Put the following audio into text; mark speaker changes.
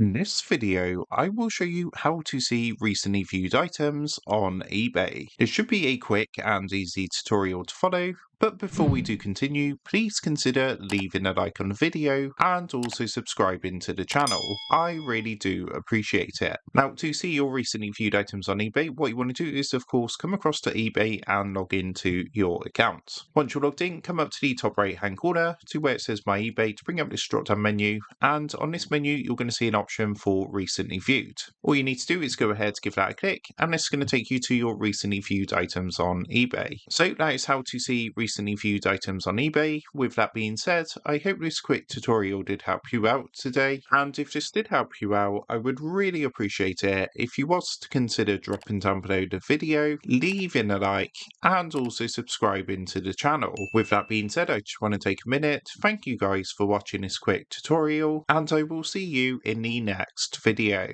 Speaker 1: In this video, I will show you how to see recently viewed items on eBay. This should be a quick and easy tutorial to follow, but before we do continue, please consider leaving a like on the video and also subscribing to the channel. I really do appreciate it. Now, to see your recently viewed items on eBay, what you want to do is, of course, come across to eBay and log into your account. Once you're logged in, come up to the top right hand corner to where it says My eBay to bring up this drop down menu, and on this menu, you're going to see an option for recently viewed. All you need to do is go ahead, give that a click, and it's going to take you to your recently viewed items on eBay. So that is how to see recently viewed items on eBay. With that being said, I hope this quick tutorial did help you out today, and if this did help you out, I would really appreciate it if you was to consider dropping down below the video, leaving a like, and also subscribing to the channel. With that being said, I just want to take a minute to thank you guys for watching this quick tutorial, and I will see you in the next video.